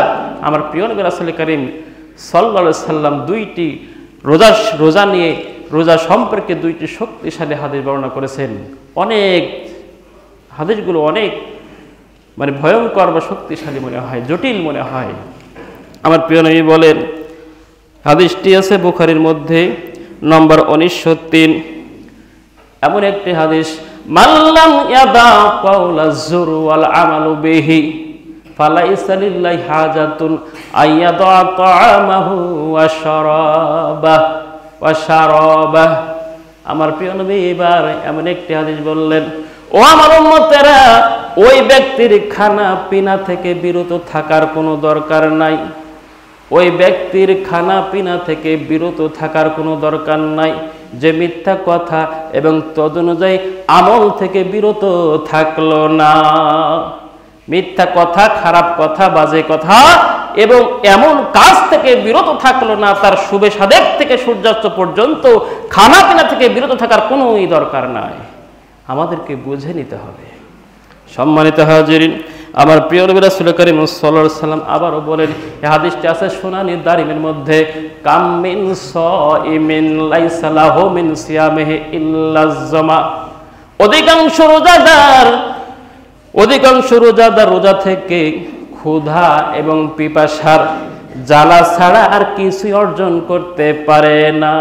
আমার প্রিয় নবী রাসূল কারীম সাল্লাল্লাহু আলাইহি সাল্লাম 2টি রোজা নিয়ে, রোজা সম্পর্কে 2টি শক্তিশালী হাদিস বর্ণনা করেছেন। অনেক হাদিসগুলো অনেক ভয়ঙ্কর বা শক্তিশালী মনে হয়, জটিল মনে হয়। আমার প্রিয় নবী বলেন, হাদিসটি আছে বুখারীর মধ্যে, নম্বর 1903, এমন একটি হাদিস, মাল্লাম ইয়াদা কাওলা যুর ওয়াল আমালু বিহি ফালাইসা লিল্লাহি হাজাতুন আইয়াদা তাআমাহু ওয়া শারাবাহ। আমার প্রিয় নবী এবার এমন একটি হাদিস বললেন, ও আমার উম্মতেরা, ওই ব্যক্তির খানা পিনা থেকে বিরত থাকার কোনো দরকার নাই। ওই ব্যক্তির খানা পিনা থেকে বিরত থাকার কোনো দরকার নাই যে মিথ্যা কথা এবং তদনুযায়ী আমল থেকে বিরত থাকলো না। মিথ্যা কথা, খারাপ কথা, বাজে কথা এবং এমন কাজ থেকে বিরত থাকলো না, তার শুভে সাদেক থেকে সূর্যাস্ত পর্যন্ত খানা পিনা থেকে বিরত থাকার কোনোই দরকার নাই। আমাদেরকে বুঝে নিতে হবে। সম্মানিত হাজিরিন, আমার প্রিয় নবী রাসূল করিম সাল্লাল্লাহু আলাইহি ওয়াসাল্লাম আবারও বলেন, এই হাদিসটি আছে সুনানি দারিমির মধ্যে, কাম মিন সাইমিন লাইসা লাহু মিন সিয়ামিহি ইল্লা যামা। অধিকাংশ রোজাদার রোজা থেকে ক্ষুধা এবং পিপাসার জ্বালা ছাড়া আর কিছুই অর্জন করতে পারে না।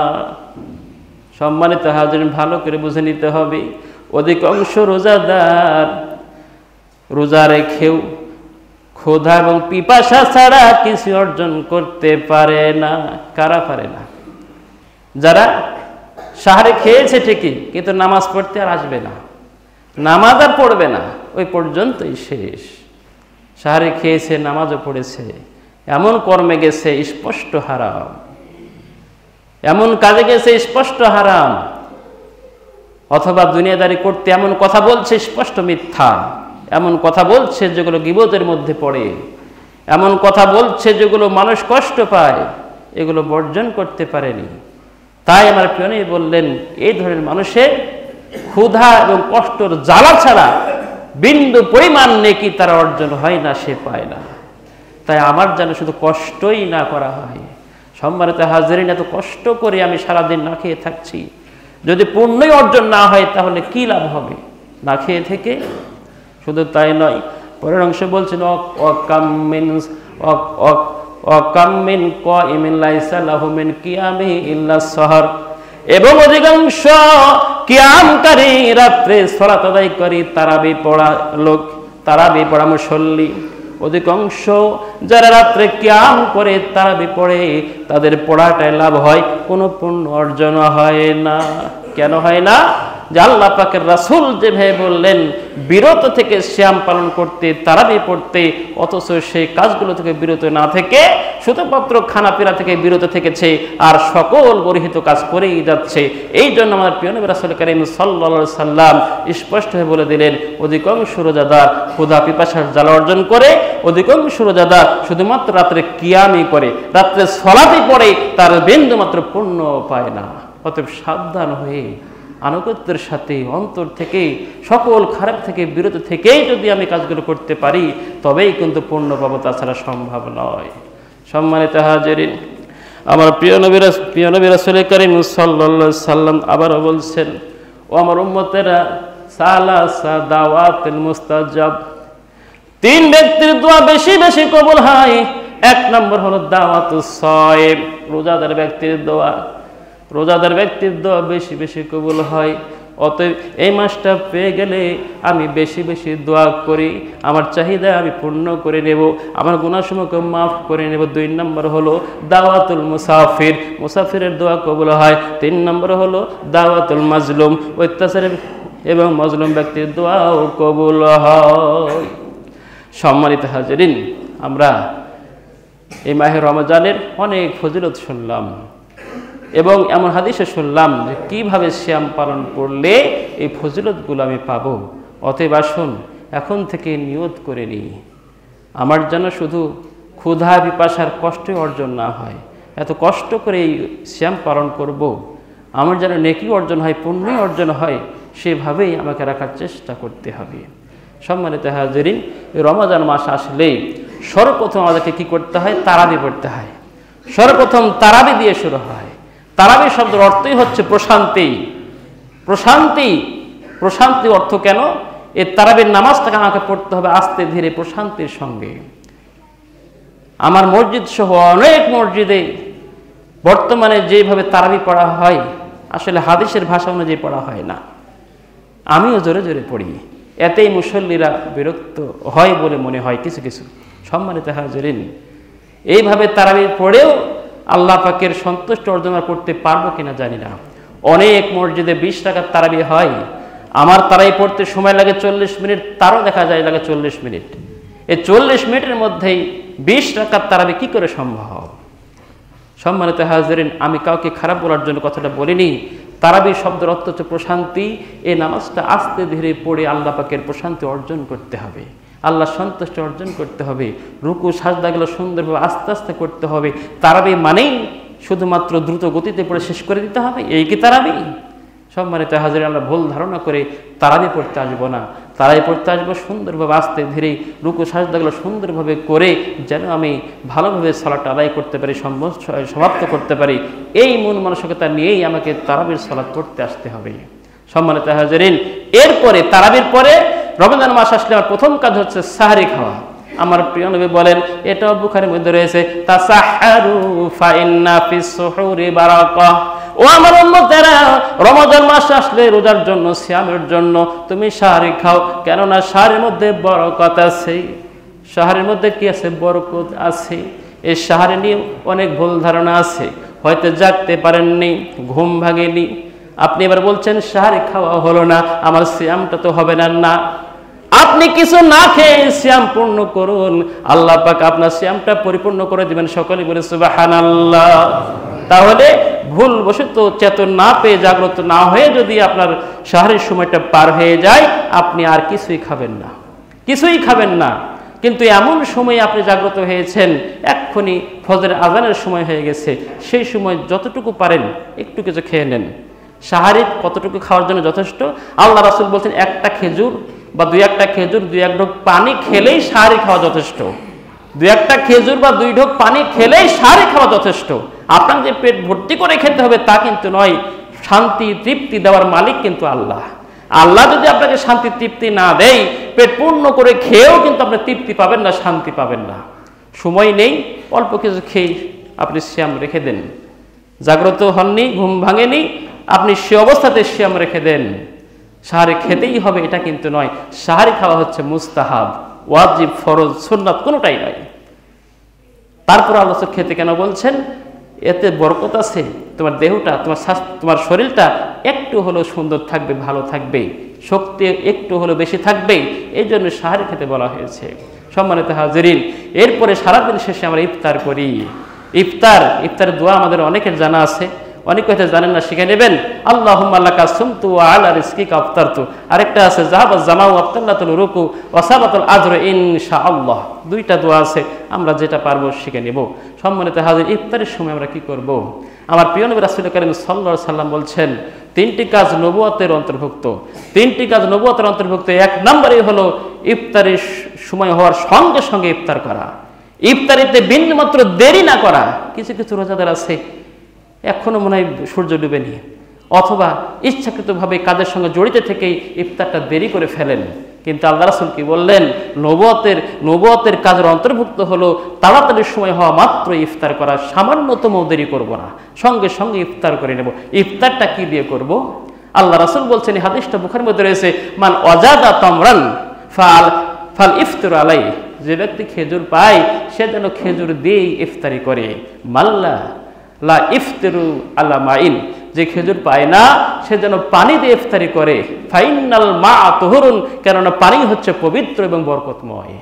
সম্মানিত হাজিরিন, ভালো করে বুঝে নিতে হবে, অধিকাংশ রোজাদার রোজা রেখেও ক্ষুধা এবং পিপাসা ছাড়া কিছু অর্জন করতে পারে না। কারা পারে না? যারা সাহারে খেয়েছে ঠিকই, কিন্তু নামাজ পড়তে আর আসবে না, নামাজ আর পড়বে না, ওই পর্যন্তই শেষ। সাহারে খেয়েছে, নামাজও পড়েছে, এমন কর্মে গেছে স্পষ্ট হারাম, এমন কাজে গেছে স্পষ্ট হারাম, অথবা দুনিয়াদারি করতে এমন কথা বলছে স্পষ্ট মিথ্যা, এমন কথা বলছে যেগুলো গীবতের মধ্যে পড়ে, এমন কথা বলছে যেগুলো মানুষ কষ্ট পায়, এগুলো বর্জন করতে পারেনি। তাই আমার প্রিয় নবী বললেন, এই ধরনের মানুষের ক্ষুধা এবং কষ্টর জ্বালা ছাড়া বিন্দু পরিমাণ নেকি তার অর্জন হয় না, সে পায় না। তাই আমার যেন শুধু কষ্টই না করা হয়। সম্মানিত হাজিরিন, এত কষ্ট করে আমি সারাদিন না খেয়ে থাকছি, যদি পুণ্যই অর্জন না হয় তাহলে কি লাভ হবে না খেয়ে থেকে? শুধু তাই নয়, পরের অংশ বলছেন, অকামিন কাইমিন লাইসা লাহু মিন কিয়ামিহি ইল্লা সাহর। এবং অধিকাংশ কিয়ামকারী, রাত্রে সালাত আদায়কারী, তারাবি পড়া লোক, তারাবি পড়া মুসল্লি, অধিকাংশ যারা রাত্রে কিয়াম করে তারাবি পড়ে, তাদের পড়াটাই লাভ হয়, কোনো পুণ্য অর্জন হয় না। কেন হয় না? যে আল্লাহ পাকের রাসূল যেভাবে বললেন বিরত থেকে সিয়াম পালন করতে, তারাবি পড়তে, অথচ সেই কাজগুলো থেকে বিরত না থেকে শুধুমাত্র খানাপিনা থেকে বিরত থেকেছে আর সকল গর্হিত কাজ করেই যাচ্ছে। এই জন্য আমার প্রিয় নবী রাসূল করিম সাল্লাল্লাহু আলাইহি সাল্লাম স্পষ্টভাবে বলে দিলেন, অধিকাংশ রোজাদার ক্ষুধা পিপাসার জ্বালা অর্জন করে, অধিকাংশ রোজাদার শুধুমাত্র রাত্রে কিয়ামই করে, রাত্রে সালাতই পড়ে, তার বিন্দুমাত্র পুণ্য পায় না। অতএব সাবধান হয়ে আনুগত্যের সাথে অন্তর থেকে সকল খারাপ থেকে বিরত থেকেই যদি আমি কাজগুলো করতে পারি, তবেই কিন্তু পূর্ণ পাবো, তাছাড়া সম্ভব নয়। সম্মানিত হাজিরিন, আমার প্রিয় নবী রাসূল করিম সাল্লাল্লাহু আলাইহি সাল্লাম আবারও বলছেন, ও আমার উম্মতেরা, সালাসা দাওয়াতুল মুস্তাজাব, তিন ব্যক্তির দোয়া বেশি বেশি কবুল হয়। এক নম্বর হলো দাওয়াতুস সায়েম, রোজাদার ব্যক্তির দোয়া। রোজাদার ব্যক্তির দোয়া বেশি বেশি কবুল হয়। অতএব এই মাসটা পেয়ে গেলে আমি বেশি বেশি দোয়া করি, আমার চাহিদা আমি পূর্ণ করে নেব, আমার গুনাহসমূহকে মাফ করে নেব। 2 নম্বর হলো দাওয়াতুল মুসাফির, মুসাফিরের দোয়া কবুল হয়। 3 নম্বর হলো দাওয়াতুল মাজলুম, অত্যাচারী এবং মজলুম ব্যক্তির দোয়াও কবুল হয়। সম্মানিত হাজিরিন, আমরা এই মাহে রমজানের অনেক ফজিলত শুনলাম এবং এমন হাদিসে শুনলাম যে কীভাবে সিয়াম পালন করলে এই ফজিলতগুলো আমি পাবো। অতএব আসুন এখন থেকে নিয়ত করে নিই, আমার যেন শুধু ক্ষুধা পিপাসার কষ্টই অর্জন না হয়, এত কষ্ট করে এই সিয়াম পালন করব, আমার যেন নেকি অর্জন হয়, পুণ্যই অর্জন হয়, সেভাবেই আমাকে রাখার চেষ্টা করতে হবে। সম্মানিত হাজিরিন, এই রমজান মাস আসলেই সর্বপ্রথম আমাদেরকে কী করতে হয়? তারাবি পড়তে হয়। সর্বপ্রথম তারাবি দিয়ে শুরু হয়। তারাবি শব্দের অর্থই হচ্ছে প্রশান্তি। প্রশান্তি, প্রশান্তি অর্থ কেন? এই তারাবির নামাজটাকে আমাকে পড়তে হবে আস্তে ধীরে প্রশান্তির সঙ্গে। আমার মসজিদ সহ অনেক মসজিদে বর্তমানে যেভাবে তারাবি পড়া হয়, আসলে হাদিসের ভাষা অনুযায়ী পড়া হয় না। আমিও জোরে জোরে পড়ি, এতেই মুসল্লিরা বিরক্ত হয় বলে মনে হয় কিছু কিছু। সম্মানিত হাজিরিন, এইভাবে তারাবি পড়েও আল্লাহ পাকের সন্তুষ্ট অর্জন করতে পারবো কিনা জানি না। অনেক মসজিদে 20 রাকাত তারাবি হয়, আমার তারাই পড়তে সময় লাগে 40 মিনিট, তারও দেখা যায় লাগে 40 মিনিট। এই 40 মিনিটের মধ্যেই 20 রাকাত তারাবি কি করে সম্ভব? সম্মানিত হাজিরিন, আমি কাউকে খারাপ বলার জন্য কথাটা বলিনি। তারাবি শব্দের অর্থ হচ্ছে প্রশান্তি। এই নামাজটা আস্তে ধীরে পড়ে আল্লাহ পাকের প্রশান্তি অর্জন করতে হবে, আল্লাহ সন্তুষ্ট অর্জন করতে হবে। রুকু সাজদাগুলো সুন্দরভাবে আস্তে আস্তে করতে হবে। তারাবি মানেই শুধুমাত্র দ্রুত গতিতে পড়ে শেষ করে দিতে হবে, এই কি তারাবি? সম্মানিত হাজির, আমরা ভুল ধারণা করে তারাবি পড়তে আসবো না। তারাবি পড়তে আসবো সুন্দরভাবে আস্তে ধীরে, রুকু সাজদাগুলো সুন্দরভাবে করে যেন আমি ভালোভাবে সালাত আদায় করতে পারি, সমাপ্ত করতে পারি। এই মন মানসিকতা নিয়েই আমাকে তারাবির সালাত পড়তে আসতে হবে। সম্মানিত হাজিরিন, এরপরে তারাবির পরে রমজান মাস আসলে আমার প্রথম কাজ হচ্ছে সাহরি খাওয়া। আমার প্রিয় নবী বলেন, এটাও বুখারীর মধ্যে রয়েছে, তাসাহহারু ফাইন্না ফিস সুহুরি বারাকাহ। ও আমার উম্মতেরা, রমজান মাস আসলে রোজার জন্য, সিয়ামের জন্য তুমি সাহরি খাও, কেননা সাহরির মধ্যে বরকত আছে। সাহরির মধ্যে কি আছে? বরকত আছে। এই সাহরি নিয়ে অনেক ভুল ধারণা আছে, হয়তো জাগতে পারেননি, ঘুম ভাঙেনি। আপনি এবার বলছেন সাহরি খাওয়া হলো না, আমার সিয়ামটা তো হবে না। না, আপনি কিছু না খেয়ে সিয়াম পূর্ণ করুন, আল্লাহ পাক আপনার সিয়ামটা পরিপূর্ণ করে দিবেন। সকলে বলে সুবহানাল্লাহ। তাহলে ভুলবশত চেতন না পেয়ে, জাগ্রত না হয়ে যদি আপনার সাহরির সময়টা পার হয়ে যায়, আপনি আর কিছুই খাবেন না, কিছুই খাবেন না। কিন্তু এমন সময় আপনি জাগ্রত হয়েছেন, এক্ষুনি ফজরের আজানের সময় হয়ে গেছে, সেই সময় যতটুকু পারেন একটু কিছু খেয়ে নেন। সাহারি কতটুকু খাওয়ার জন্য যথেষ্ট? আল্লাহ রাসূল বলছেন, একটা খেজুর বা 2-1টা খেজুর, 2-1 ঢোক পানি খেলেই সাহারি খাওয়া যথেষ্ট। 2-1টা খেজুর বা 2 ঢোক পানি খেলেই সাহারি খাওয়া যথেষ্ট। আপনার যে পেট ভর্তি করে খেতে হবে তা কিন্তু নয়। শান্তি তৃপ্তি দেওয়ার মালিক কিন্তু আল্লাহ। আল্লাহ যদি আপনাকে শান্তি তৃপ্তি না দেয়, পেট পূর্ণ করে খেয়েও কিন্তু আপনি তৃপ্তি পাবেন না, শান্তি পাবেন না। সময় নেই, অল্প কিছু খেয়ে আপনি সিয়াম রেখে দেন। জাগ্রত হননি, ঘুম ভাঙেনি, আপনি সে অবস্থাতে সিয়াম রেখে দেন। সাহারি খেতেই হবে এটা কিন্তু নয়। সাহারি খাওয়া হচ্ছে মুস্তাহাব, ওয়াজিব, ফরজ, সুন্নাত কোনোটাই নয়। তারপর আল্লাহ খেতে কেন বলছেন? এতে বরকত আছে, তোমার দেহটা, তোমার স্বাস্থ্য, তোমার শরীরটা একটু হলেও সুন্দর থাকবে, ভালো থাকবে, শক্তি একটু হলেও বেশি থাকবে, এই জন্য সাহারি খেতে বলা হয়েছে। সম্মানিত হাজিরিন, এরপরে সারাদিন শেষে আমরা ইফতার করি। ইফতারের দোয়া আমাদের অনেকের জানা আছে, অনেক কথা জানেন না, শিখে নেবেন। আল্লাহুম্মা লাকা সুমতু ওয়া আলা রিজকিকা আফতারতু। আরেকটা আছে যাহাবাজ জামাউ আফতালাতুল রুকু ওয়া সাবাতুল আজরু ইনশাআল্লাহ। 2টা দোয়া আছে, আমরা যেটা পারবো শিখে নেব। সম্মানিত হাজির, ইফতারের সময় আমরা কি করব? আমার প্রিয় নবী রাসূল কারীম সাল্লাল্লাহু আলাইহি সাল্লাম বলছেন, 3টি কাজ নবুয়তের অন্তর্ভুক্ত। 3টি কাজ নবুয়তের অন্তর্ভুক্ত। 1 নম্বরই হলো ইফতারের সময় হওয়ার সঙ্গে সঙ্গে ইফতার করা, ইফতারিতে বিন্দুমাত্র দেরি না করা। কিছু কিছু রোজাদার আছে এখনো মনে হয় সূর্য ডুবেনি, অথবা ইচ্ছাকৃতভাবে কাজের সঙ্গে জড়িত থেকেই ইফতারটা দেরি করে ফেলেন। কিন্তু আল্লাহ রাসূল কি বললেন? নবুয়তের কাজের অন্তর্ভুক্ত হলো তাড়াতাড়ি সময় হওয়া মাত্র ইফতার করা, সামান্যতম দেরি করব না, সঙ্গে সঙ্গে ইফতার করে নেব। ইফতারটা কি দিয়ে করব? আল্লাহ রাসূল বলছেন, এই হাদিসটা বুখারীর মধ্যে রয়েছে, মান ওয়াজাদা তামরান ফাল ইফতার আলাই। যে ব্যক্তি খেজুর পায় সে যেন খেজুর দিয়েই ইফতারি করে। মাল্লা লা ইফতিরু আলা মাইন, যে খেজুর পায় না সে যেন পানি দিয়ে ইফতারি করে। ফাইনাল মা তুহুরুন, কেননা পানি হচ্ছে পবিত্র এবং বরকতময়।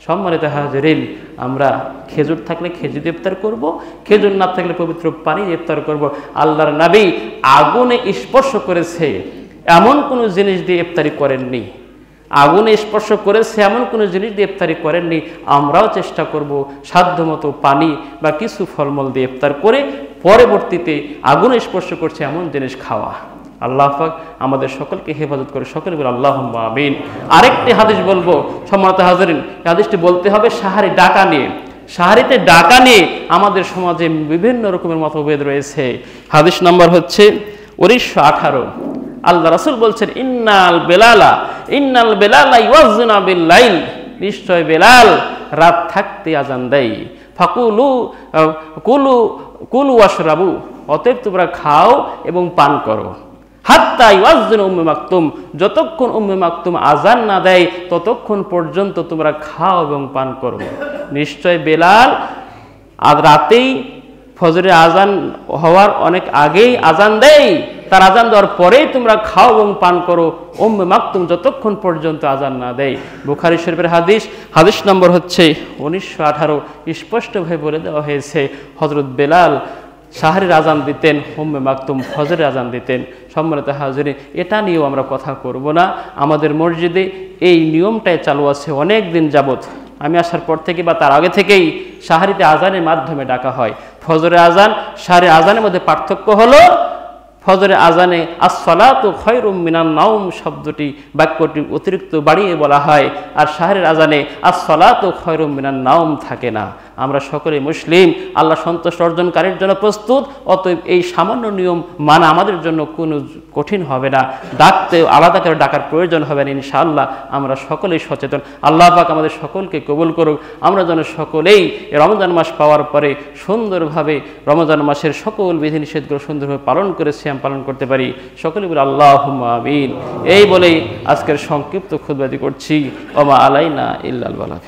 সম্মানিত হাজিরিন, আমরা খেজুর থাকলে খেজুর দিয়ে ইফতার করব, খেজুর না থাকলে পবিত্র পানি দিয়ে ইফতার করব। আল্লাহর নবী আগুনে স্পর্শ করেছে এমন কোনো জিনিস দিয়ে ইফতারি করেননি, আগুনে স্পর্শ করেছে এমন কোনো জিনিস দিয়ে ইফতারি করেননি। আমরাও চেষ্টা করব সাধ্যমতো পানি বা কিছু ফলমূল দিয়ে ইফতার করে পরবর্তীতে আগুনে স্পর্শ করছে এমন জিনিস খাওয়া। আল্লাহ পাক আমাদের সকলকে হেফাজত করে, সকলে বলে আল্লাহুম্মা আমিন। আরেকটি হাদিস বলবো সম্মানিত হাজিরিন, হাদিসটি বলতে হবে সাহারি ডাকা নিয়ে। সাহারিতে ডাকা নিয়ে আমাদের সমাজে বিভিন্ন রকমের মতভেদ রয়েছে। হাদিস নাম্বার হচ্ছে 1918। আল্লাহ রাসূল বলছেন, ইন্নাল বেলালা ইউয়াজ্জিনা বিল লাইল, নিশ্চয় বেলাল রাত থাকতে আজান দেয়। ফাকুলু কুলু ওয়াশরাবু, অতএব তোমরা খাও এবং পান করো। হাত্তা ইউয়াজ্জিনা উম্মে মাকতুম, যতক্ষণ উম্মে মাকতুম আজান না দেয় ততক্ষণ পর্যন্ত তোমরা খাও এবং পান করো। নিশ্চয় বেলাল আজ রাতেই ফজরের আজান হওয়ার অনেক আগেই আজান দেয়, তার আজান দেওয়ার পরেই তোমরা খাও এবং পান করো উম্মে মাকতুম যতক্ষণ পর্যন্ত আজান না দেয়। বুখারী শরীফের হাদিস নম্বর হচ্ছে 1918। স্পষ্টভাবে বলে দেওয়া হয়েছে হযরত বেলাল সাহারির আজান দিতেন, উম্মে মাকতুম ফজরের আজান দিতেন। সম্মানিত হাজিরিন, এটা নিয়েও আমরা কথা করব না। আমাদের মসজিদে এই নিয়মটাই চালু আছে অনেক দিন যাবত। আমি আসার পর থেকে বা তার আগে থেকেই সাহারিতে আজানের মাধ্যমে ডাকা হয়। ফজরের আজান সাহারির আজানের মধ্যে পার্থক্য হলো ফজরের আজানে আস-সালাতু খায়রুম মিনান নাওম শব্দটি বাক্যটি অতিরিক্ত বাড়িয়ে বলা হয়, আর সাহারির আজানে আস-সালাতু খায়রুম মিনান নাওম থাকে না। আমরা সকলে মুসলিম, আল্লাহ সন্তুষ্ট অর্জনকারীর জন্য প্রস্তুত। অতএব এই সামান্য নিয়ম মানা আমাদের জন্য কোনো কঠিন হবে না, ডাকতে আলাদা করে ডাকার প্রয়োজন হবে না। ইনশাআল্লাহ আমরা সকলেই সচেতন। আল্লাহ পাক আমাদের সকলকে কবুল করুক। আমরা যেন সকলেই রমজান মাস পাওয়ার পরে সুন্দরভাবে রমজান মাসের সকল বিধিনিষেধগুলো সুন্দরভাবে পালন করে সিয়াম পালন করতে পারি। সকলে বলে আল্লাহুম্মা আমিন। এই বলেই আজকের সংক্ষিপ্ত খুতবাটি করছি। ওমা আলাইনা ইল্লাল বালাগ।